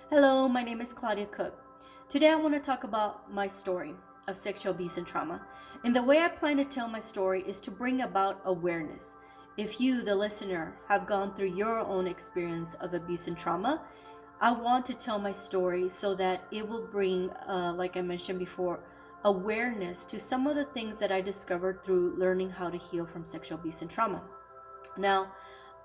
Hello, my name is Claudia Cook. Today I want to talk about my story of sexual abuse and trauma. And the way I plan to tell my story is to bring about awareness. If you, the listener, have gone through your own experience of abuse and trauma, I want to tell my story so that it will bring, like I mentioned before, awareness to some of the things that I discovered through learning how to heal from sexual abuse and trauma. Now,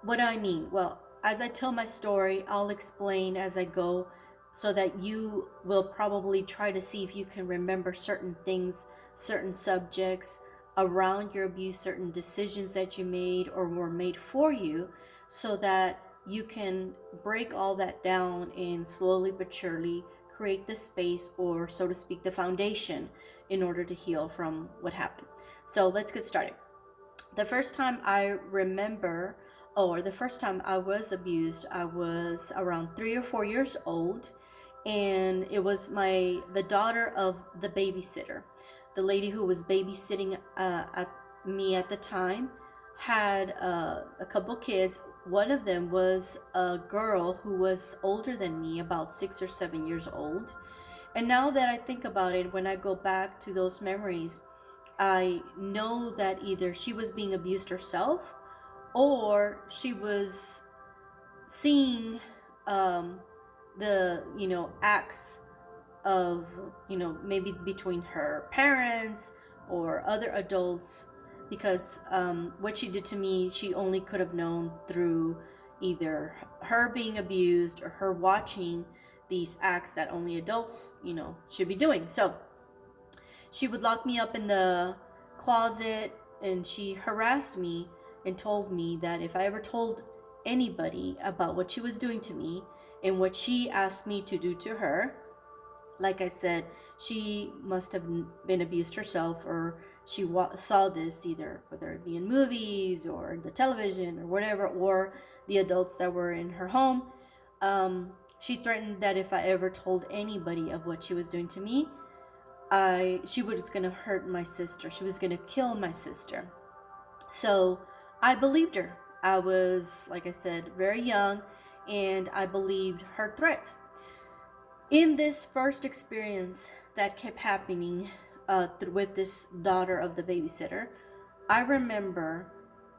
what do I mean? Well, as I tell my story, I'll explain as I go so that you will probably try to see if you can remember certain things, certain subjects around your abuse, certain decisions that you made or were made for you, so that you can break all that down and slowly but surely create the space, or so to speak, the foundation in order to heal from what happened. So let's get started. The first time I remember, or the first time I was abused, I was around 3 or 4 years old, and it was the daughter of the babysitter. The lady who was babysitting at me at the time had a couple kids. One of them was a girl who was older than me, about 6 or 7 years old. And now that I think about it, when I go back to those memories, I know that either she was being abused herself, or she was seeing the acts of maybe between her parents or other adults, because what she did to me, she only could have known through either her being abused or her watching these acts that only adults should be doing. So she would lock me up in the closet, and she harassed me and told me that if I ever told anybody about what she was doing to me and what she asked me to do to her, like I said, she must have been abused herself, or she saw this either, whether it be in movies or the television or whatever, or the adults that were in her home. She threatened that if I ever told anybody of what she was doing to me, she was going to hurt my sister. She was going to kill my sister. So I believed her. I was, like I said, very young, and I believed her threats. In this first experience that kept happening with this daughter of the babysitter, I remember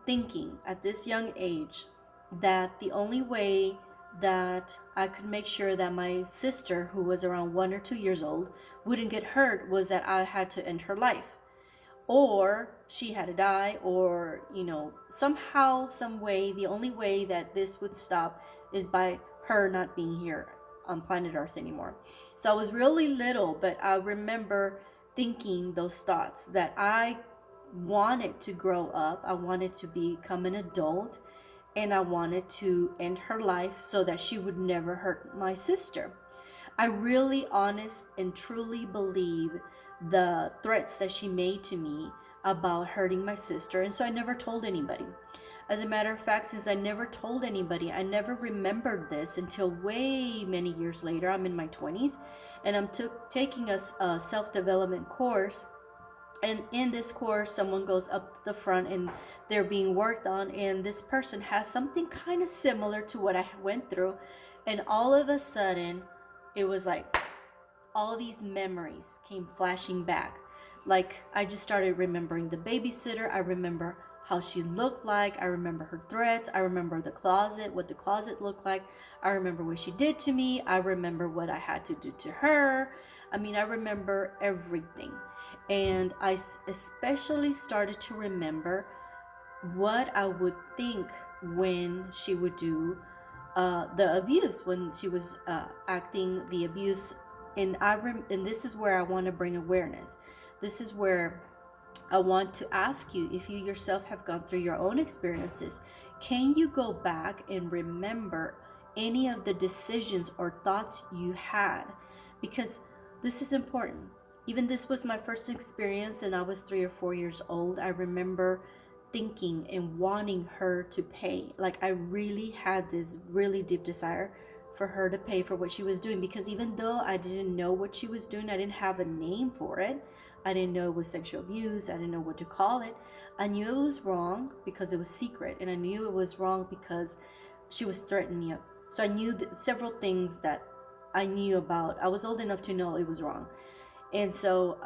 thinking at this young age that the only way that I could make sure that my sister, who was around 1 or 2 years old, wouldn't get hurt was that I had to end her life, or she had to die, or somehow, some way, the only way that this would stop is by her not being here on planet Earth anymore. So I was really little, but I remember thinking those thoughts, that I wanted to grow up, I wanted to become an adult, and I wanted to end her life so that she would never hurt my sister. I really honest and truly believe the threats that she made to me about hurting my sister, and so I never told anybody. As a matter of fact, since I never told anybody, I never remembered this until way many years later. I'm in my 20s, and I'm taking a self-development course. And in this course, someone goes up the front and they're being worked on, and this person has something kind of similar to what I went through. And all of a sudden, it was like all these memories came flashing back. Like, I just started remembering the babysitter. I remember how she looked like. I remember her threats. I remember the closet, what the closet looked like. I remember what she did to me. I remember what I had to do to her. I mean, I remember everything. And I especially started to remember what I would think when she would do the abuse, when she was acting the abuse. And and this is where I want to bring awareness. This is where I want to ask you, if you yourself have gone through your own experiences, can you go back and remember any of the decisions or thoughts you had? Because this is important. Even this was my first experience, and I was 3 or 4 years old. I remember thinking and wanting her to pay. Like, I really had this really deep desire for her to pay for what she was doing, because even though I didn't know what she was doing, I didn't have a name for it. I didn't know it was sexual abuse. I didn't know what to call it. I knew it was wrong because it was secret, and I knew it was wrong because she was threatening me. So I knew several things that I knew about. I was old enough to know it was wrong. And so,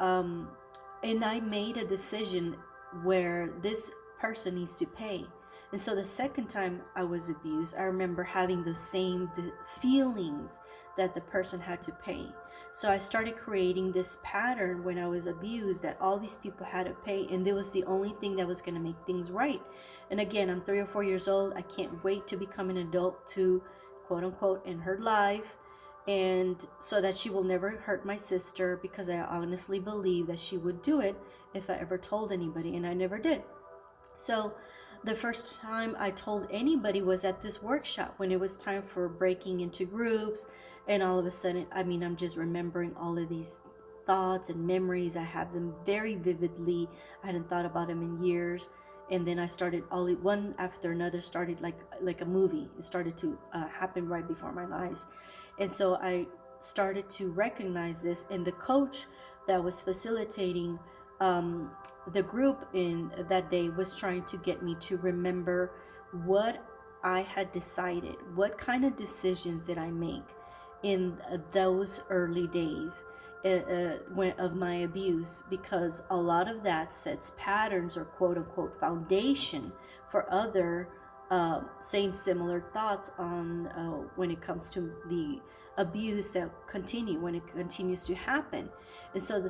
and I made a decision where this person needs to pay. And so the second time I was abused, I remember having the same feelings that the person had to pay. So I started creating this pattern when I was abused that all these people had to pay, and it was the only thing that was going to make things right. And again, I'm 3 or 4 years old. I can't wait to become an adult to, quote unquote, end her life, and so that she will never hurt my sister, because I honestly believe that she would do it if I ever told anybody, and I never did. So the first time I told anybody was at this workshop when it was time for breaking into groups. And all of a sudden, I mean, I'm just remembering all of these thoughts and memories. I have them very vividly. I hadn't thought about them in years. And then I started, all one after another started like a movie. It started to happen right before my eyes. And so I started to recognize this, and the coach that was facilitating the group in that day was trying to get me to remember what I had decided, what kind of decisions did I make in those early days of my abuse, because a lot of that sets patterns or quote unquote foundation for other same similar thoughts on when it comes to the abuse that when it continues to happen. And so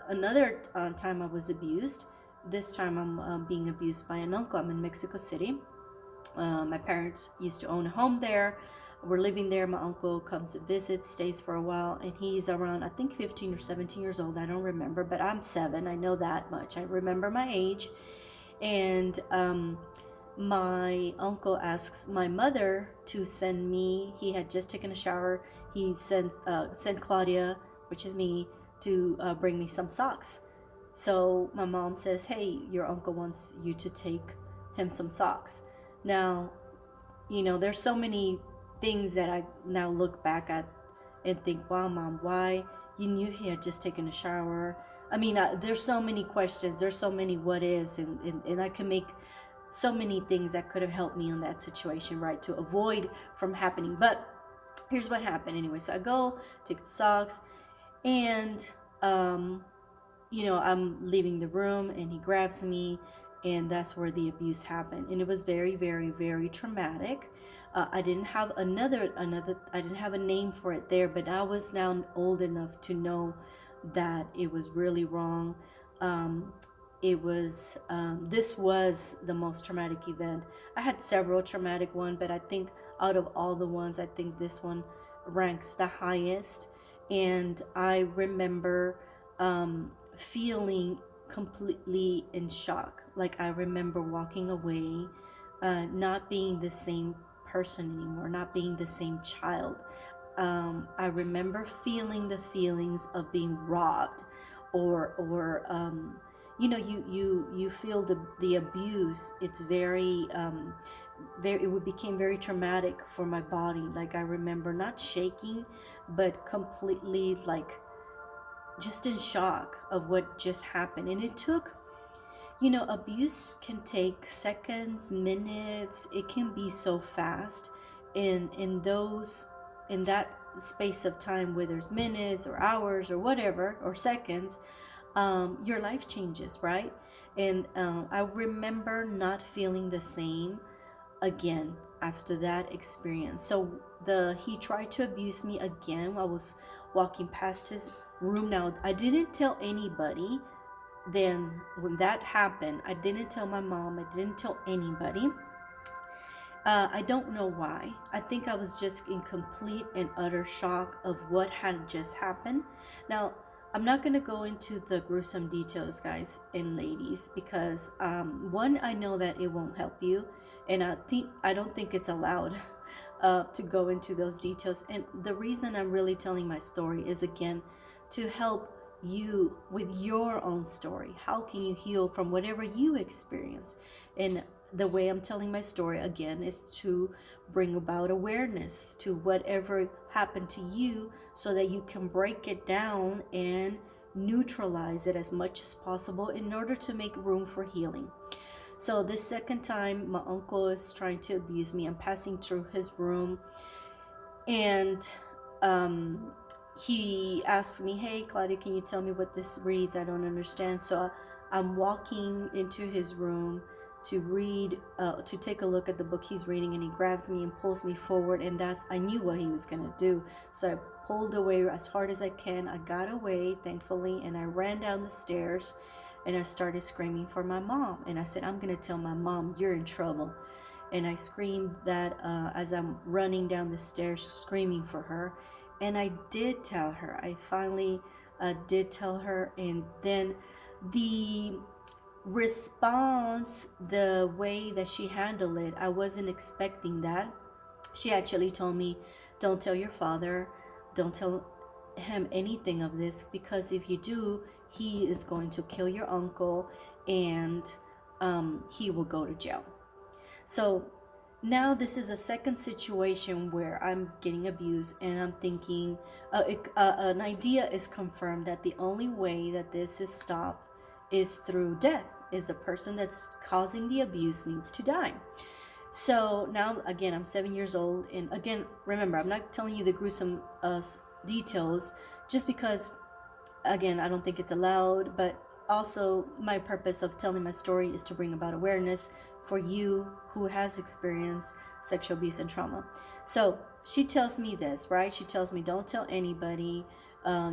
another time I was abused. This time I'm being abused by an uncle. I'm in Mexico City. My parents used to own a home there. We're living there. My uncle comes to visit, stays for a while, and he's around, I think, 15 or 17 years old. I don't remember, but I'm 7. I know that much. I remember my age. And my uncle asks my mother to send me. He had just taken a shower. He sent Claudia, which is me, to bring me some socks. So my mom says, hey, your uncle wants you to take him some socks. Now, there's so many things that I now look back at and think, wow, Mom, why? You knew he had just taken a shower. I mean, there's so many questions. There's so many what ifs, and I can make so many things that could have helped me in that situation, right, to avoid from happening. But here's what happened anyway. So I go take the socks, and I'm leaving the room, and he grabs me, and that's where the abuse happened. And it was very, very, very traumatic. I didn't have I didn't have a name for it there, but I was now old enough to know that it was really wrong. This was the most traumatic event. I had several traumatic ones, but I think out of all the ones, I think this one ranks the highest. And I remember feeling completely in shock. Like, I remember walking away, not being the same person anymore, not being the same child. I remember feeling the feelings of being robbed, or you feel the abuse. It's it became very traumatic for my body. Like, I remember not shaking, but completely just in shock of what just happened. And it took, abuse can take seconds, minutes. It can be so fast. In that space of time, where there's minutes or hours or whatever, or seconds, your life changes, right? And I remember not feeling the same again after that experience. So he tried to abuse me again. I was walking past his room. Now, I didn't tell anybody. Then when that happened, I didn't tell my mom. I didn't tell anybody. I don't know why. I think I was just in complete and utter shock of what had just happened. Now, I'm not going to go into the gruesome details, guys and ladies, because one, I know that it won't help you, and I don't think it's allowed to go into those details. And the reason I'm really telling my story is, again, to help you with your own story. How can you heal from whatever you experience? And the way I'm telling my story, again, is to bring about awareness to whatever happened to you, so that you can break it down and neutralize it as much as possible in order to make room for healing. So this second time, my uncle is trying to abuse me. I'm passing through his room, and um, he asked me, "Hey, Claudia, can you tell me what this reads? I don't understand." So I'm walking into his room to read, to take a look at the book he's reading, and he grabs me and pulls me forward, and I knew what he was gonna do. So I pulled away as hard as I can. I got away, thankfully, and I ran down the stairs, and I started screaming for my mom. And I said, "I'm gonna tell my mom you're in trouble." And I screamed that as I'm running down the stairs, screaming for her. And I did tell her. I finally did tell her, and then the response, the way that she handled it, I wasn't expecting that. She actually told me, "Don't tell your father, don't tell him anything of this, because if you do, he is going to kill your uncle, and he will go to jail." So now this is a second situation where I'm getting abused, and I'm thinking an idea is confirmed that the only way that this is stopped is through death, is the person that's causing the abuse needs to die. So now again, I'm 7 years old, and again, remember, I'm not telling you the gruesome details just because, again, I don't think it's allowed, but also my purpose of telling my story is to bring about awareness for you who has experienced sexual abuse and trauma. So she tells me this, right? She tells me, "Don't tell anybody.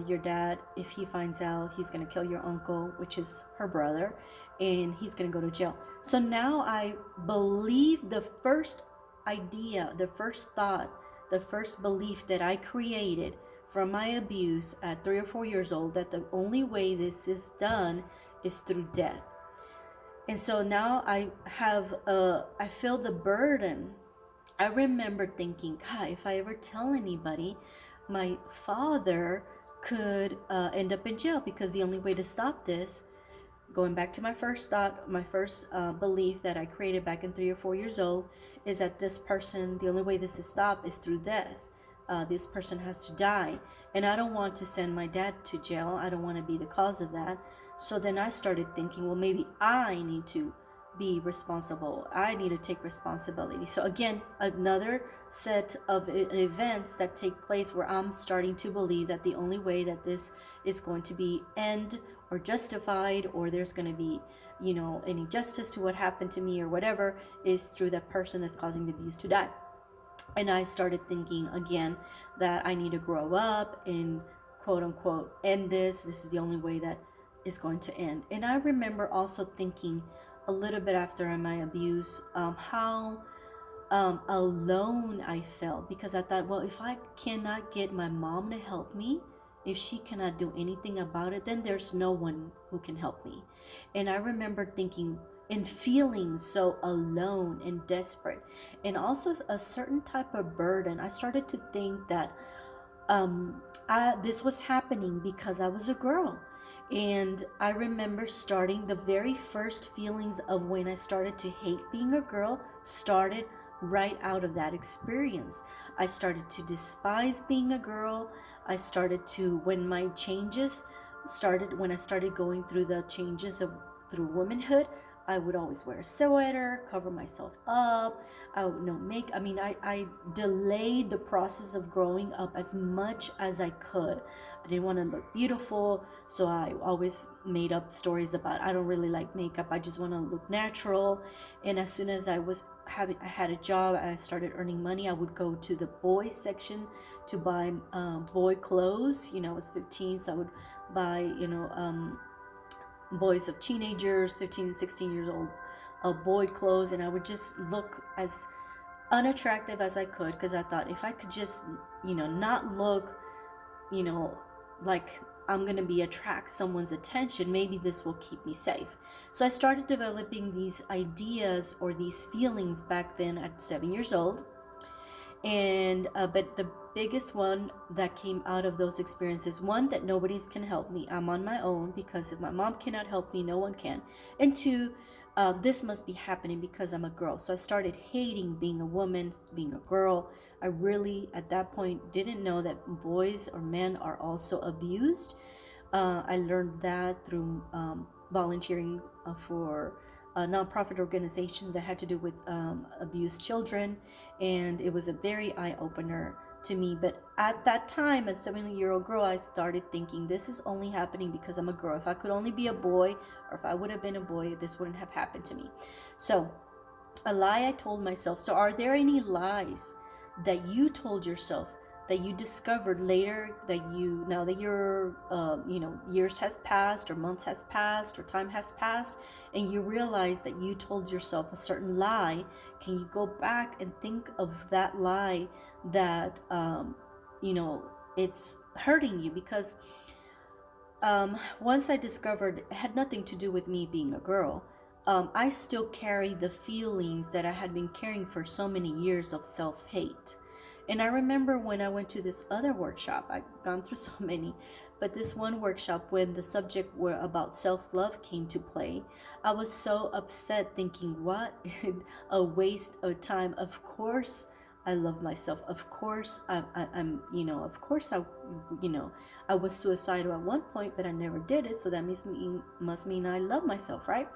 Your dad, if he finds out, he's going to kill your uncle," which is her brother, "and he's going to go to jail." So now I believe the first idea, the first thought, the first belief that I created from my abuse at 3 or 4 years old, that the only way this is done is through death. And so now I feel the burden. I remember thinking, God, if I ever tell anybody, my father could end up in jail, because the only way to stop this, going back to my first thought, my first belief that I created back in 3 or 4 years old, is that this person, the only way this is stopped is through death. This person has to die. And I don't want to send my dad to jail. I don't want to be the cause of that. So then I started thinking, well, maybe I need to be responsible. I need to take responsibility. So again, another set of events that take place where I'm starting to believe that the only way that this is going to be end or justified, or there's going to be, any justice to what happened to me or whatever, is through that person that's causing the abuse to die. And I started thinking again that I need to grow up and quote unquote end this. This is the only way that is going to end. And I remember also thinking a little bit after my abuse, how alone I felt, because I thought, well, if I cannot get my mom to help me, if she cannot do anything about it, then there's no one who can help me. And I remember thinking and feeling so alone and desperate, and also a certain type of burden. I started to think that this was happening because I was a girl. And I remember starting the very first feelings of when I started to hate being a girl started right out of that experience. I started to despise being a girl. I started to, when I started going through the changes through womanhood, I would always wear a sweater, cover myself up. I would I delayed the process of growing up as much as I could. I didn't want to look beautiful, so I always made up stories about, I don't really like makeup, I just want to look natural. And as soon as I had a job and I started earning money, I would go to the boys section to buy boy clothes. I was 15, so I would buy boys of teenagers, 15 and 16 years old, boy clothes, and I would just look as unattractive as I could, because I thought if I could just not look like I'm gonna attract someone's attention, maybe this will keep me safe. So I started developing these ideas or these feelings back then at 7 years old. And but the biggest one that came out of those experiences, one, that nobody's can help me, I'm on my own, because if my mom cannot help me, no one can. And two, this must be happening because I'm a girl. So I started hating being a woman, being a girl. I really at that point didn't know that boys or men are also abused. I learned that through volunteering for nonprofit organizations that had to do with abused children, and it was a very eye-opener to me. But at that time, as a 7-year-old girl, I started thinking this is only happening because I'm a girl. If I could only be a boy, or if I would have been a boy, this wouldn't have happened to me. So a lie I told myself. So are there any lies that you told yourself that you discovered later, that you, now that your years has passed, or months has passed, or time has passed, and you realize that you told yourself a certain lie? Can you go back and think of that lie that it's hurting you? Because once I discovered it had nothing to do with me being a girl, I still carry the feelings that I had been carrying for so many years of self-hate. And I remember when I went to this other workshop, I've gone through so many, but this one workshop, when the subject were about self-love came to play, I was so upset, thinking, what a waste of time. Of course I love myself. Of course I'm of course I was suicidal at one point, but I never did it. So that must mean I love myself, right?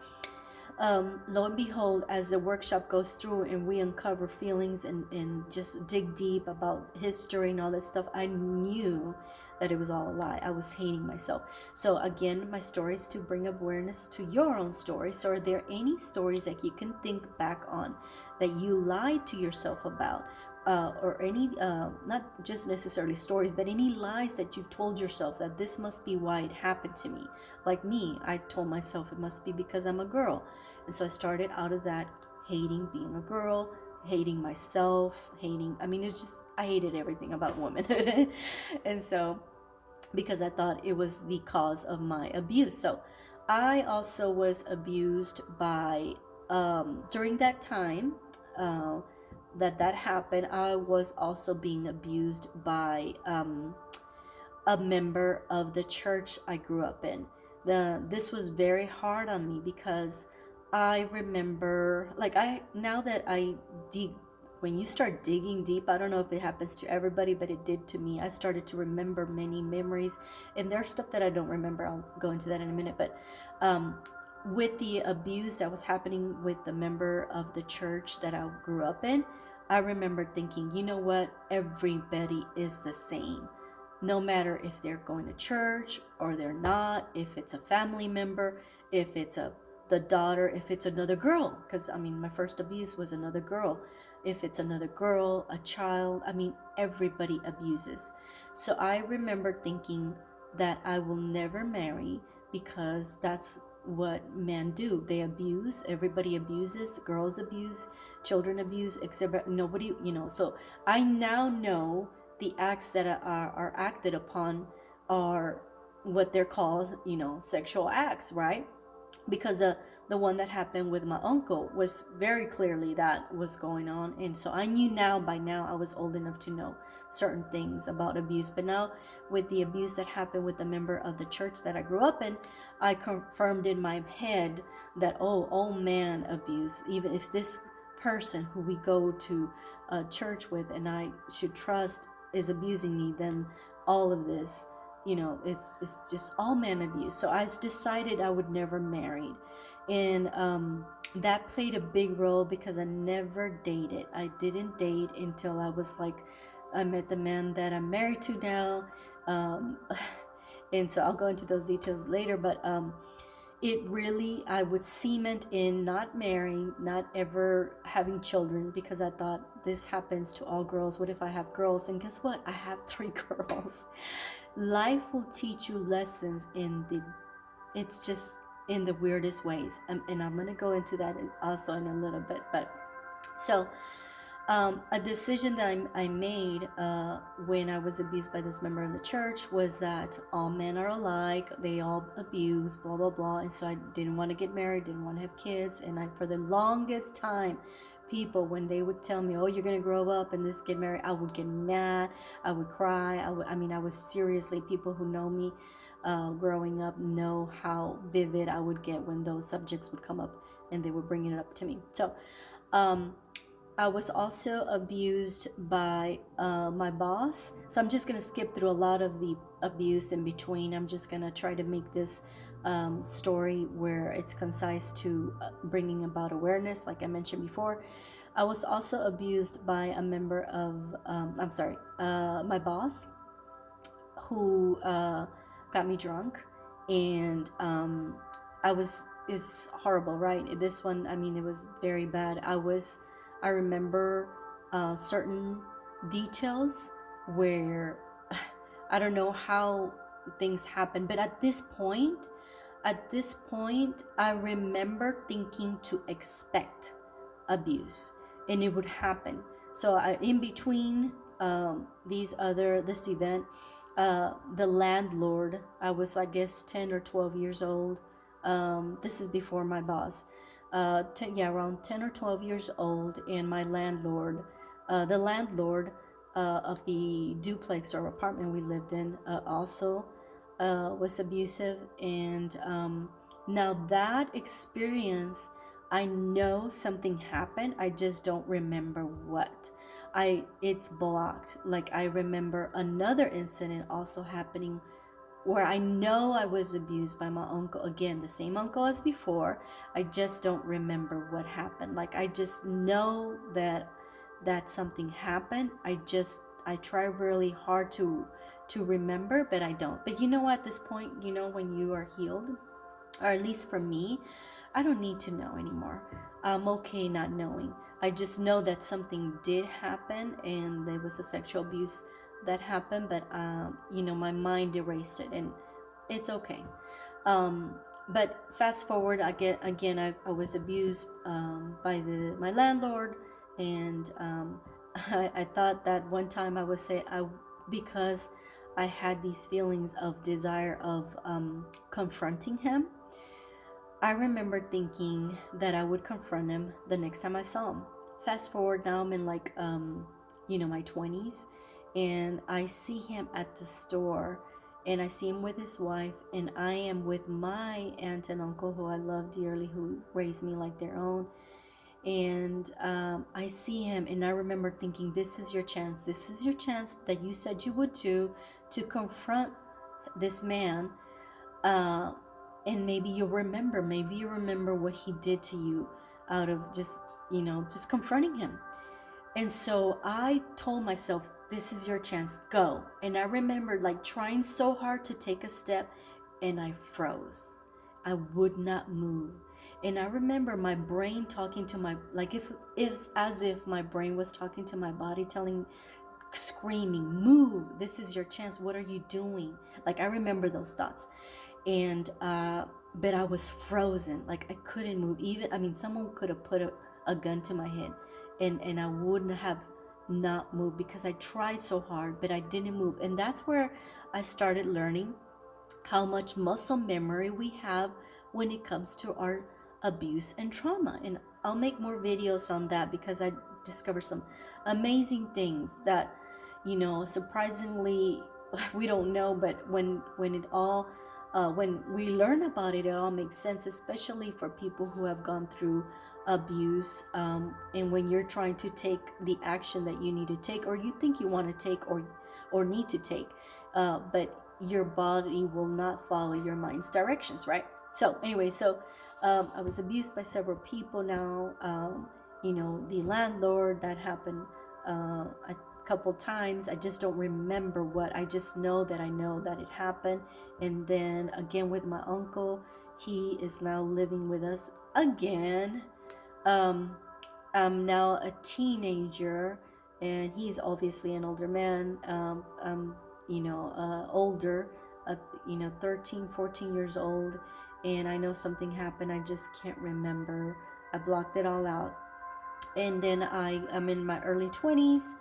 Lo and behold, as the workshop goes through and we uncover feelings and just dig deep about history and all that stuff, I knew that it was all a lie. I was hating myself. So again, my story is to bring awareness to your own story. So are there any stories that you can think back on that you lied to yourself about? Or any, not just necessarily stories, but any lies that you've told yourself that this must be why it happened to me. Like me, I told myself it must be because I'm a girl. And so I started out of that hating being a girl, hating myself, it's just, I hated everything about womanhood. And so, because I thought it was the cause of my abuse. So I also was abused by, during that time, that happened, I was also being abused by a member of the church I grew up in. This was very hard on me because I remember, when you start digging deep, I don't know if it happens to everybody, but it did to me. I started to remember many memories, and there's stuff that I don't remember. I'll go into that in a minute. But with the abuse that was happening with the member of the church that I grew up in, I remember thinking, you know what? Everybody is the same. No matter if they're going to church or they're not, if it's a family member, if it's the daughter, if it's another girl, because my first abuse was another girl. If it's another girl, a child, everybody abuses. So I remember thinking that I will never marry because that's what men do. They abuse. Everybody abuses. Girls abuse, children abuse, except nobody, so I now know the acts that are acted upon are what they're called, sexual acts, right? Because the one that happened with my uncle was very clearly that was going on. And so I knew by now I was old enough to know certain things about abuse. But now with the abuse that happened with the member of the church that I grew up in, I confirmed in my head that, all man abuse, even if this person who we go to church with and I should trust is abusing me, then all of this, it's just all man abuse. So I decided I would never marry. And that played a big role because I never dated. I didn't date until I met the man that I'm married to now. And so I'll go into those details later, but it really, I would cement in not marrying, not ever having children, because I thought this happens to all girls. What if I have girls? And guess what? I have 3 girls. Life will teach you lessons it's just in the weirdest ways. And I'm going to go into that also in a little bit. But so a decision that I made when I was abused by this member of the church was that all men are alike. They all abuse, blah, blah, blah. And so I didn't want to get married, didn't want to have kids. And for the longest time, people, when they would tell me, you're going to grow up and get married, I would get mad. I would cry. I was seriously, people who know me growing up know how vivid I would get when those subjects would come up and they were bringing it up to me. So I was also abused by my boss. So I'm just going to skip through a lot of the abuse in between. I'm just going to try to make this story where it's concise to bringing about awareness, like I mentioned before. I was also abused by a member of, my boss, who got me drunk, and I was is horrible, right? This one, I mean, it was very bad. I remember certain details where I don't know how things happen, but at this point, I remember thinking to expect abuse, and it would happen. So in between this event, the landlord, I was, I guess, 10 or 12 years old. This is before my boss. Around 10 or 12 years old, and my landlord, the landlord of the duplex or apartment we lived in, also was abusive. And now that experience, I know something happened, I just don't remember what. It's blocked. Like, I remember another incident also happening where I know I was abused by my uncle, again, the same uncle as before. I just don't remember what happened. Like, I just know that something happened. I try really hard to remember, but I don't. But at this point, when you are healed, or at least for me, I don't need to know anymore. I'm okay not knowing. I just know that something did happen, and there was a sexual abuse that happened, but my mind erased it, and it's okay. But fast forward, I was abused by my landlord, and I thought that one time I would say, because I had these feelings of desire of confronting him. I remember thinking that I would confront him the next time I saw him. Fast forward, now I'm in my 20s, and I see him at the store, and I see him with his wife, and I am with my aunt and uncle, who I love dearly, who raised me like their own. And I see him, and I remember thinking, this is your chance. This is your chance that you said you would do, to confront this man. And maybe you remember what he did to you, out of just confronting him. And so I told myself, this is your chance, go. And I remember trying so hard to take a step, and I froze. I would not move. And I remember my brain talking to my, it's as if my brain was talking to my body, screaming, move, this is your chance, what are you doing? I remember those thoughts. And but I was frozen. I couldn't move. Even someone could have put a gun to my head, and I wouldn't have not moved, because I tried so hard, but I didn't move. And that's where I started learning how much muscle memory we have when it comes to our abuse and trauma. And I'll make more videos on that, because I discovered some amazing things that surprisingly we don't know, but when we learn about it, it all makes sense, especially for people who have gone through abuse, and when you're trying to take the action that you need to take, or you think you want to take, or need to take, but your body will not follow your mind's directions, right? So anyway, I was abused by several people now. The landlord, that happened a couple times. I just don't remember what. I just know that it happened. And then again with my uncle, he is now living with us again. I'm now a teenager, and he's obviously an older man. Older, 13, 14 years old, and I know something happened. I just can't remember. I blocked it all out. And then I'm in my early 20s.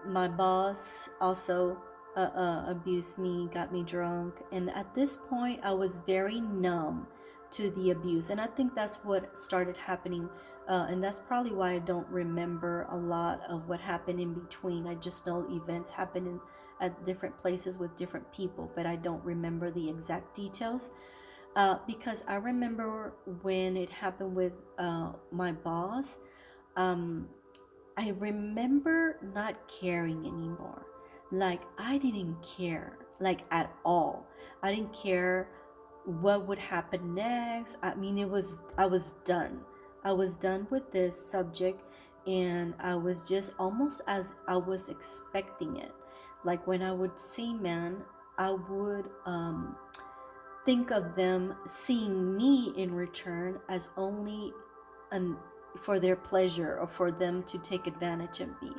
My boss also abused me, got me drunk, and at this point I was very numb to the abuse, and I think that's what started happening, and that's probably why I don't remember a lot of what happened in between. I just know events happening at different places with different people, but I don't remember the exact details, because I remember when it happened with my boss. I remember not caring anymore. I didn't care. like at all. I didn't care what would happen next. I mean, I was done. I was done with this subject, and I was just almost as I was expecting it. Like when I would see men, I would think of them seeing me in return as only um, for their pleasure or for them to take advantage of me.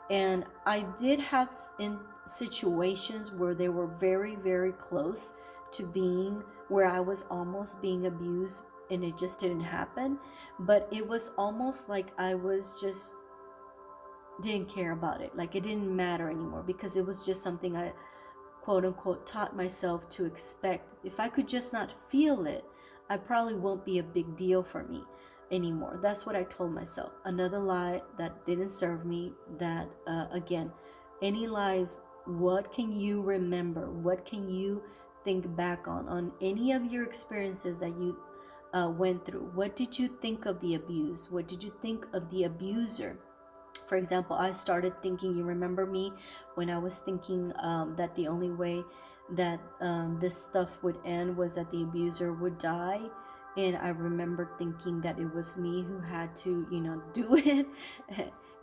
And I did have in situations where they were very, very close to being where I was almost being abused and it just didn't happen. But it was almost like I was just didn't care about it. Like it didn't matter anymore because it was just something I quote unquote taught myself to expect. If I could just not feel it, I probably won't be a big deal for me anymore. That's what I told myself. Another lie that didn't serve me. That again, any lies, what can you remember? What can you think back on any of your experiences that you went through? What did you think of the abuse? What did you think of the abuser? For example, I started thinking, you remember me when I was thinking that the only way that this stuff would end was that the abuser would die. And I remember thinking that it was me who had to, do it.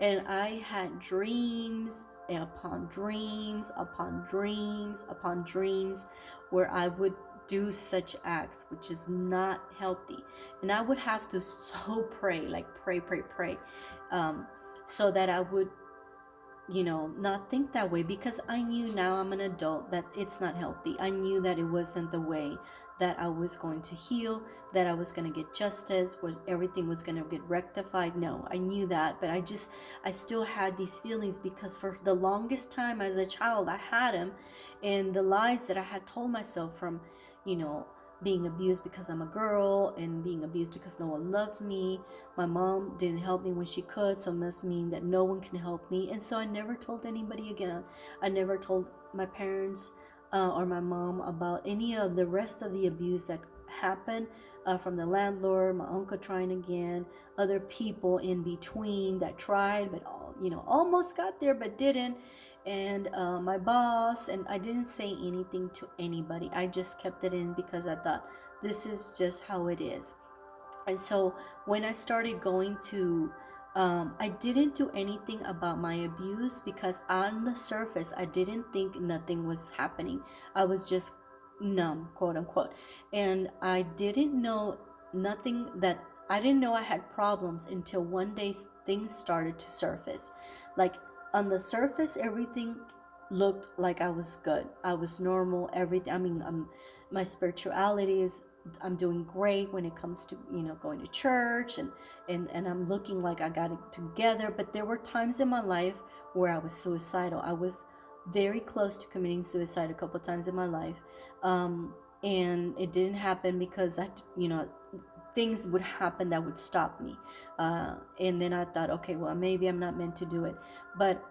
And I had dreams upon dreams upon dreams upon dreams where I would do such acts, which is not healthy. And I would have to so pray, like pray, so that I would, not think that way, because I knew now I'm an adult that it's not healthy. I knew that it wasn't the way that I was going to heal, that I was going to get justice, was everything was going to get rectified. No, I knew that, but I still had these feelings because for the longest time as a child, I had them, and the lies that I had told myself from, being abused because I'm a girl and being abused because no one loves me. My mom didn't help me when she could, so it must mean that no one can help me. And so I never told anybody again. I never told my parents or my mom about any of the rest of the abuse that happened from the landlord, my uncle trying again, other people in between that tried but almost got there but didn't, and my boss. And I didn't say anything to anybody. I just kept it in because I thought this is just how it is. And so when I started going to I didn't do anything about my abuse because on the surface I didn't think nothing was happening. I was just numb, quote unquote. And I didn't know nothing that I didn't know I had problems until one day things started to surface. Like on the surface, everything looked like I was good. I was normal. Everything. I mean, my spirituality is. I'm doing great when it comes to going to church and I'm looking like I got it together. But there were times in my life where I was suicidal. I was very close to committing suicide a couple times in my life, and it didn't happen because things would happen that would stop me. And then I thought, okay, well, maybe I'm not meant to do it. But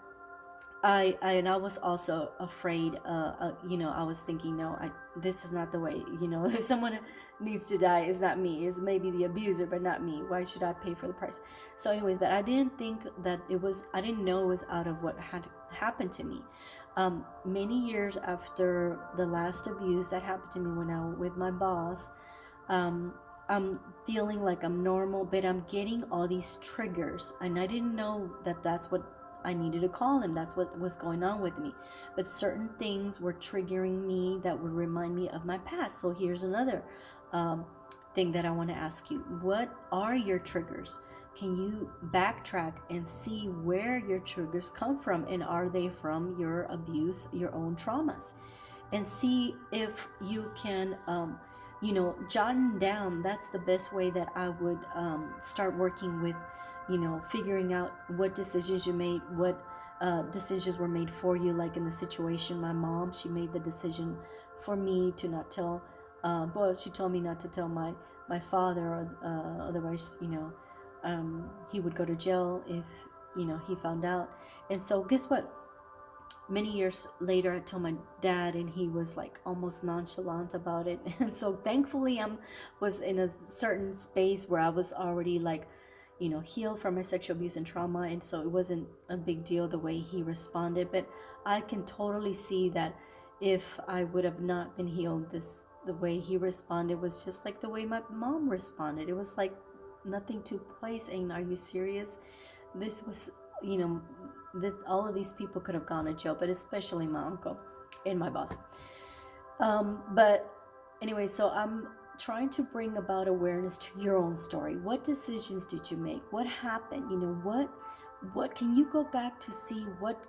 I was also afraid. I was thinking, no, this is not the way. If someone needs to die, it's not me. It's maybe the abuser, but not me. Why should I pay for the price? So, anyways, but I didn't think that it was. I didn't know it was out of what had happened to me. Many years after the last abuse that happened to me when I was with my boss, I'm feeling like I'm normal, but I'm getting all these triggers, and I didn't know that that's what I needed to call him. That's what was going on with me. But certain things were triggering me that would remind me of my past. So here's another thing that I want to ask you. What are your triggers? Can you backtrack and see where your triggers come from? And are they from your abuse, your own traumas? And see if you can, jot down. That's the best way that I would start working with figuring out what decisions you made, what decisions were made for you. Like in the situation, my mom, she made the decision for me to not tell, she told me not to tell my father, or otherwise, he would go to jail if, he found out. And so guess what? Many years later, I told my dad, and he was like almost nonchalant about it. And so thankfully was in a certain space where I was already like, healed from my sexual abuse and trauma. And so it wasn't a big deal the way he responded. But I can totally see that if I would have not been healed. The way he responded was just like the way my mom responded. It was like nothing took place. And are you serious? This was, you know, all of these people could have gone to jail, but especially my uncle and my boss. But anyway, so I'm trying to bring about awareness to your own story. What decisions did you make? What happened? You know, what can you go back to see what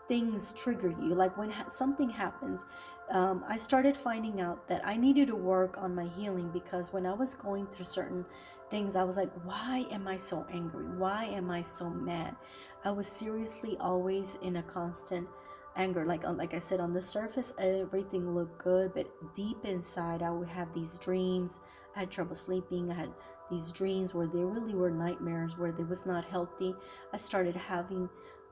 things trigger you? Like when something happens, I started finding out that I needed to work on my healing, because when I was going through certain things, I was like, why am I so angry? Why am I so mad? I was seriously always in a constant anger. Like I said, on the surface everything looked good, but deep inside I would have these dreams. I had trouble sleeping. I had these dreams where they really were nightmares, where they was not healthy. I started having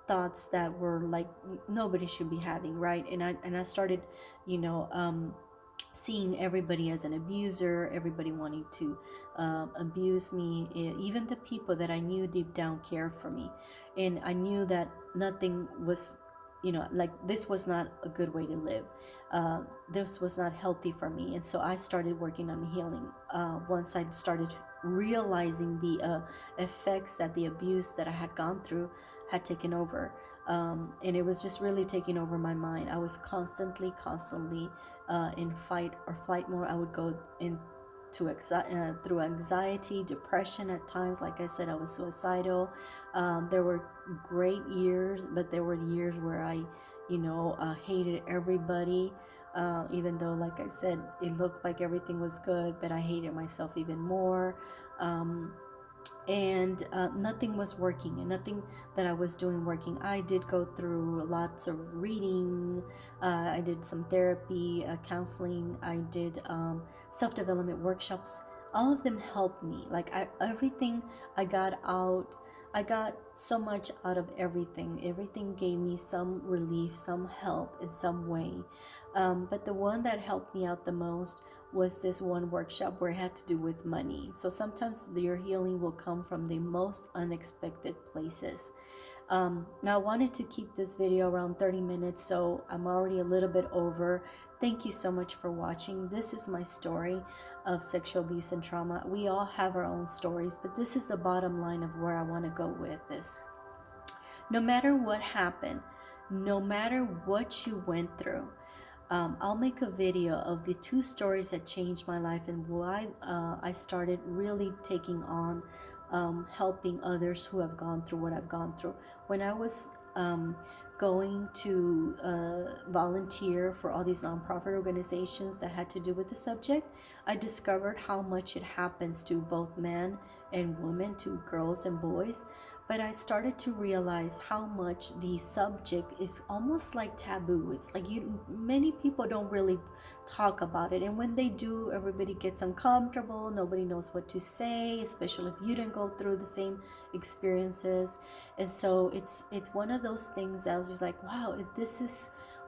thoughts that were like nobody should be having, right? And I started, you know, seeing everybody as an abuser, everybody wanting to abuse me, even the people that I knew deep down cared for me. And I knew that nothing was, you know, like this was not a good way to live. This was not healthy for me. And so I started working on healing. Once I started realizing the effects that the abuse that I had gone through had taken over. And it was just really taking over my mind. I was constantly in fight or flight mode. I would go into through anxiety, depression at times. Like I said, I was suicidal. There were great years, but there were years where I, you know, hated everybody. Even though, like I said, it looked like everything was good, but I hated myself even more. And nothing was working, and nothing that I was doing working. I did go through lots of reading. I did some therapy, counseling. I did self-development workshops. All of them helped me. Like everything I got out, I got so much out of everything. Everything gave me some relief, some help in some way. But the one that helped me out the most was this one workshop where it had to do with money. So sometimes your healing will come from the most unexpected places. Now I wanted to keep this video around 30 minutes, so I'm already a little bit over. Thank you so much for watching. This is my story of sexual abuse and trauma. We all have our own stories, but this is the bottom line of where I want to go with this. No matter what happened, no matter what you went through, I'll make a video of the 2 stories that changed my life and why I started really taking on helping others who have gone through what I've gone through. When I was going to volunteer for all these nonprofit organizations that had to do with the subject, I discovered how much it happens to both men and women, to girls and boys. But I started to realize how much the subject is almost like taboo. It's like many people don't really talk about it, and when they do, everybody gets uncomfortable. Nobody knows what to say, especially if you didn't go through the same experiences. And so it's one of those things that I was just like, wow,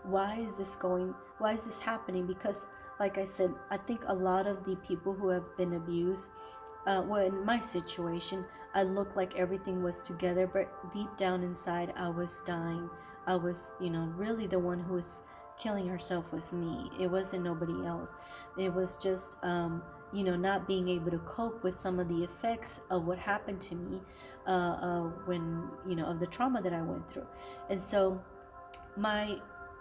why is this happening? Because like I said, I think a lot of the people who have been abused, well, in my situation, I looked like everything was together, but deep down inside, I was dying. I was, you know, really the one who was killing herself was me. It wasn't nobody else. It was just, you know, not being able to cope with some of the effects of what happened to me when, you know, of the trauma that I went through. And so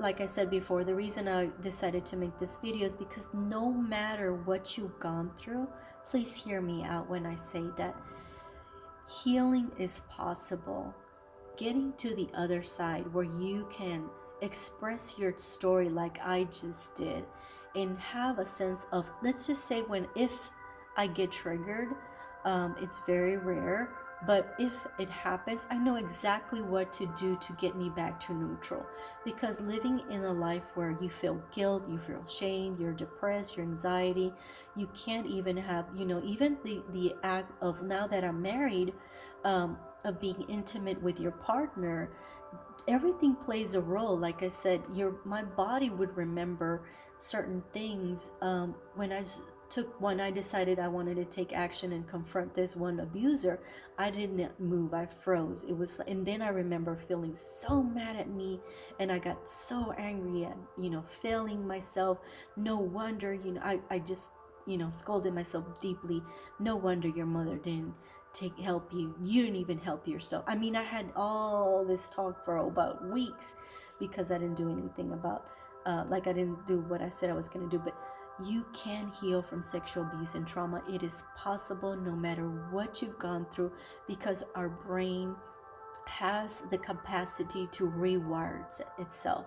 like I said before, the reason I decided to make this video is because no matter what you've gone through, please hear me out when I say that healing is possible. Getting to the other side where you can express your story like I just did and have a sense of, let's just say if I get triggered, it's very rare, but if it happens, I know exactly what to do to get me back to neutral. Because living in a life where you feel guilt, you feel shame, you're depressed, your anxiety, you can't even have, you know, even the act of, now that I'm married, of being intimate with your partner, everything plays a role. Like I said, my body would remember certain things when I when I decided I wanted to take action and confront this one abuser, I didn't move. I froze. It was, and then I remember feeling so mad at me, and I got so angry at, failing myself. No wonder, I just, scolded myself deeply. No wonder your mother didn't help you. You didn't even help yourself. I mean, I had all this talk for about weeks because I didn't do anything about, like I didn't do what I said I was going to do. But you can heal from sexual abuse and trauma. It is possible no matter what you've gone through, because our brain has the capacity to rewire itself.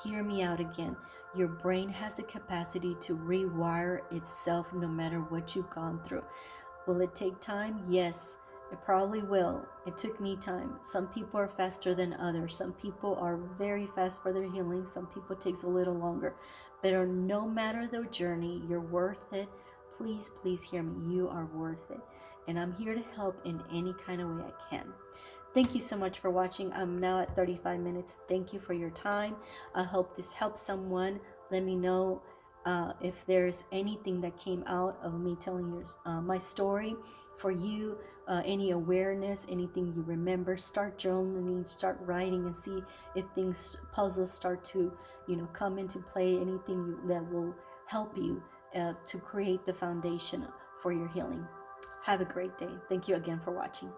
Hear me out again. Your brain has the capacity to rewire itself no matter what you've gone through. Will it take time? Yes, it probably will. It took me time. Some people are faster than others. Some people are very fast for their healing. Some people it takes a little longer. But no matter the journey, you're worth it. Please, please hear me. You are worth it. And I'm here to help in any kind of way I can. Thank you so much for watching. I'm now at 35 minutes. Thank you for your time. I hope this helps someone. Let me know if there's anything that came out of me telling my story for you, any awareness, anything you remember. Start journaling, start writing, and see if puzzles start to come into play. Anything that will help you to create the foundation for your healing. Have a great day. Thank you again for watching.